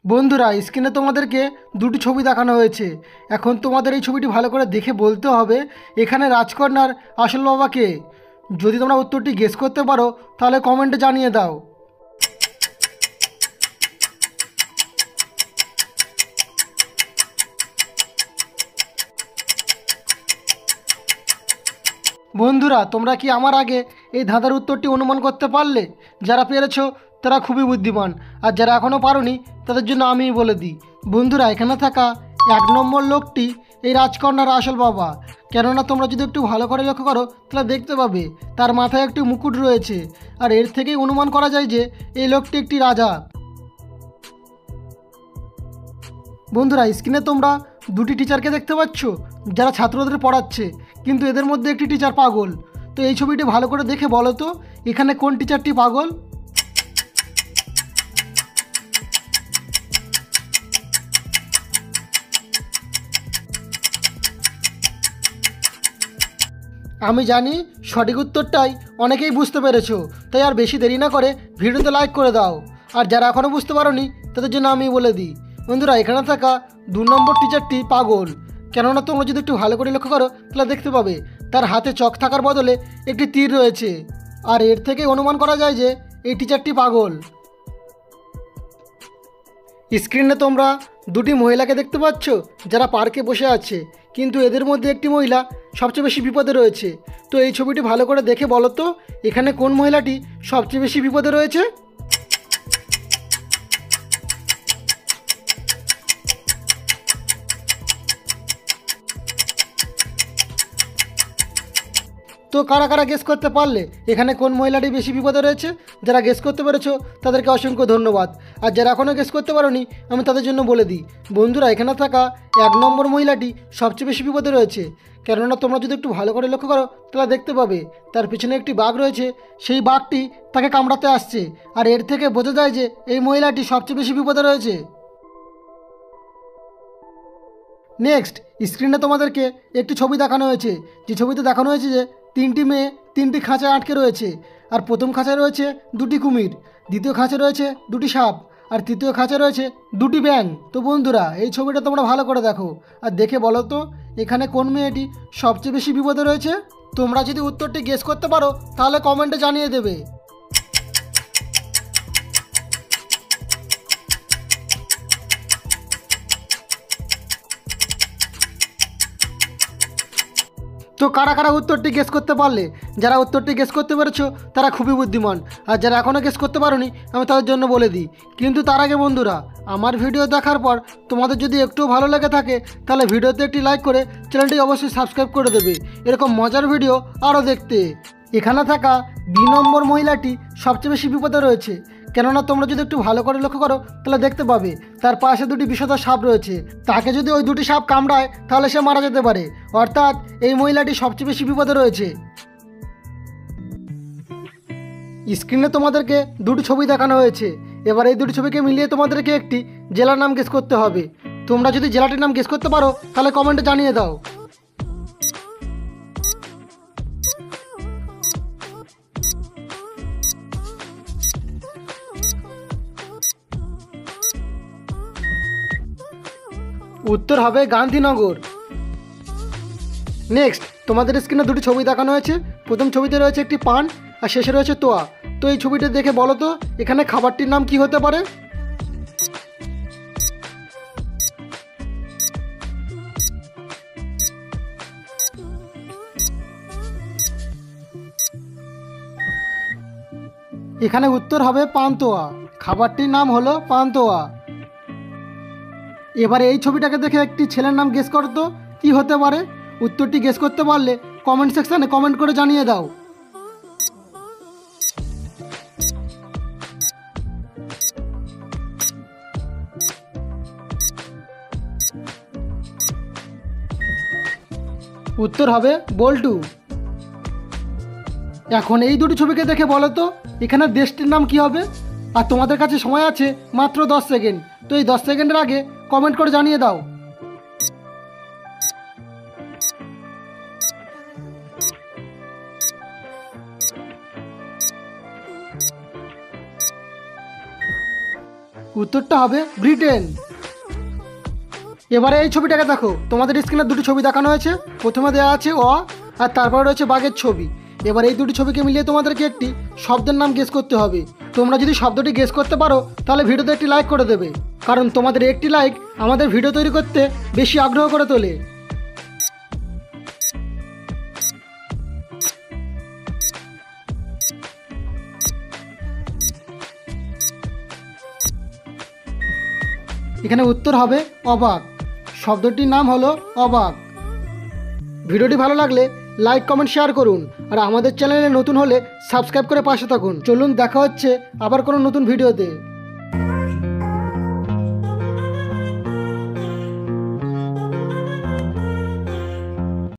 বন্ধুরা, স্ক্রিনে তোমাদেরকে দুটি ছবি দেখানো হয়েছে। এখন তোমাদের এই ছবিটি ভালো করে দেখে বলতে হবে এখানে রাজকন্যার আসল বাবা কে। যদি তোমরা উত্তরটি গেস করতে পারো তাহলে কমেন্টে জানিয়ে দাও। বন্ধুরা, তোমরা কি আমার আগে এই ধাঁধার উত্তরটি অনুমান করতে পারলে? যারা পেরেছো তারা খুবই বুদ্ধিমান, আর যারা এখনও পারোনি তাদের জন্য আমিই বলে দিই। বন্ধুরা, এখানে থাকা 1 নম্বর লোকটি এই রাজকন্যার আসল বাবা। কেননা তোমরা যদি একটু ভালো করে লক্ষ্য করো তাহলে দেখতে পাবে তার মাথায় একটি মুকুট রয়েছে, আর এর থেকেই অনুমান করা যায় যে এই লোকটি একটি রাজা। বন্ধুরা, স্ক্রিনে তোমরা দুটি টিচারকে দেখতে পাচ্ছ যারা ছাত্রদের পড়াচ্ছে, কিন্তু এদের মধ্যে একটি টিচার পাগল। তো এই ছবিটি ভালো করে দেখে বলো তো এখানে কোন টিচারটি পাগল? আমি জানি সঠিক উত্তরটাই অনেকেই বুঝতে পেরেছো, তাই আর বেশি দেরি না করে ভিডিওতে লাইক করে দাও। আর যারা এখনও বুঝতে পারোনি তাদের জন্য আমি বলে দিই, বন্ধুরা এখানে থাকা 2 নম্বর টিচারটি পাগল। কেননা তোমরা যদি একটু ভালো করে লক্ষ্য করো তাহলে দেখতে পাবে তার হাতে চক থাকার বদলে একটি তীর রয়েছে, আর এর থেকে অনুমান করা যায় যে এই টিচারটি পাগল। স্ক্রিনে তোমরা দুটি মহিলাকে দেখতে পাচ্ছ যারা পার্কে বসে আছে, কিন্তু এদের মধ্যে একটি মহিলা সবচেয়ে বেশি বিপদে রয়েছে। তো এই ছবিটি ভালো করে দেখে বলো তো এখানে কোন মহিলাটি সবচেয়ে বেশি বিপদে রয়েছে? তো কারা কারা গেস করতে পারলে এখানে কোন মহিলাটি বেশি বিপদে রয়েছে? যারা গেস করতে পেরেছো তাদেরকে অসংখ্য ধন্যবাদ, আর যারা এখনও গেস করতে পারোনি আমি তাদের জন্য বলে দিই, বন্ধুরা এখানে থাকা 1 নম্বর মহিলাটি সবচেয়ে বেশি বিপদে রয়েছে। কেননা তোমরা যদি একটু ভালো করে লক্ষ্য করো তাহলে দেখতে পাবে তার পিছনে একটি বাঘ রয়েছে, সেই বাঘটি তাকে কামড়াতে আসছে, আর এর থেকে বোঝা যায় যে এই মহিলাটি সবচেয়ে বেশি বিপদে রয়েছে। নেক্সট, স্ক্রিনে তোমাদেরকে একটি ছবি দেখানো হয়েছে, যে ছবিতে দেখানো হয়েছে যে 3টি মেয়ে 3টি খাঁচায় আটকে রয়েছে। আর প্রথম খাঁচায় রয়েছে 2টি কুমির, দ্বিতীয় খাঁচায় রয়েছে 2টি সাপ, আর তৃতীয় খাঁচায় রয়েছে 2টি ব্যাঙ। তো বন্ধুরা, এই ছবিটা তোমরা ভালো করে দেখো আর দেখে বলো তো এখানে কোন মেয়েটি সবচেয়ে বেশি বিপদে রয়েছে? তোমরা যদি উত্তরটি গেস করতে পারো তাহলে কমেন্টে জানিয়ে দেবে। তো কারা কারা উত্তরটি গেস করতে পারলে? যারা উত্তরটি গেস করতে পেরেছো তারা খুবই বুদ্ধিমান, আর যারা এখনও গেস করতে পারোনি আমি তাদের জন্য বলে দিই। কিন্তু তার আগে বন্ধুরা, আমার ভিডিও দেখার পর তোমাদের যদি একটু ভালো লেগে থাকে তাহলে ভিডিওতে একটি লাইক করে চ্যানেলটি অবশ্যই সাবস্ক্রাইব করে দেবে এরকম মজার ভিডিও আরও দেখতে। এখানে থাকা 2 নম্বর মহিলাটি সবচেয়ে বেশি বিপদে রয়েছে। কেননা তোমরা যদি একটু ভালো করে লক্ষ্য করো তাহলে দেখতে পাবে তার পাশে 2টি বিষধর সাপ রয়েছে। তাকে যদি ওই 2টি সাপ কামড়ায় তাহলে সে মারা যেতে পারে, অর্থাৎ এই মহিলাটি সবচেয়ে বেশি বিপদে রয়েছে। স্ক্রিনে তোমাদেরকে 2টি ছবি দেখানো হয়েছে। এবার এই 2টি ছবিকে মিলিয়ে তোমাদেরকে একটি জেলার নাম গেস করতে হবে। তোমরা যদি জেলাটির নাম গেস করতে পারো তাহলে কমেন্টে জানিয়ে দাও। উত্তর হবে গান্ধীনগর। নেক্সট, তোমাদের স্ক্রিনে 2টি ছবি দেখানো হয়েছে। প্রথম ছবিতে রয়েছে একটি পান, আর শেষে রয়েছে তোয়া। তো এই ছবিটা দেখে বলো তো এখানে খাবারটির নাম কি হতে পারে? এখানে উত্তর হবে পান্তুয়া। খাবারটির নাম হলো পান্তুয়া। এবারে এই ছবিটাকে দেখে একটি ছেলের নাম গেস করো তো কী হতে পারে? উত্তরটি গেস করতে পারলে কমেন্ট সেকশানে কমেন্ট করে জানিয়ে দাও। উত্তর হবে বল্টু। এখন এই 2টি ছবিকে দেখে বলো তো এখানে দেশটির নাম কি হবে? আর তোমাদের কাছে সময় আছে মাত্র 10 সেকেন্ড। তো এই 10 সেকেন্ডের আগে কমেন্ট করে জানিয়ে দাও। উত্তরটা হবে ব্রিটেন। এবারে এই ছবিটাকে দেখো, তোমাদের স্ক্রিনে দুটি ছবি দেখানো হয়েছে। প্রথমে দেওয়া আছে অ, আর তারপরে রয়েছে বাঘের ছবি। এবার এই দুটি ছবিকে মিলিয়ে তোমাদেরকে একটি শব্দের নাম গেস করতে হবে। তোমরা যদি শব্দটি গেস করতে পারো তাহলে ভিডিওতে একটি লাইক করে দেবে, কারণ তোমাদের একটি লাইক আমাদের ভিডিও তৈরি করতে বেশি আগ্রহ করে তোলে। এখানে উত্তর হবে অবাক। শব্দটির নাম হলো অবাক। ভিডিওটি ভালো লাগলে লাইক কমেন্ট শেয়ার করুন, আর আমাদের চ্যানেলে নতুন হলে সাবস্ক্রাইব করে পাশে থাকুন। চলুন দেখা হচ্ছে আবার কোনো নতুন ভিডিওতে।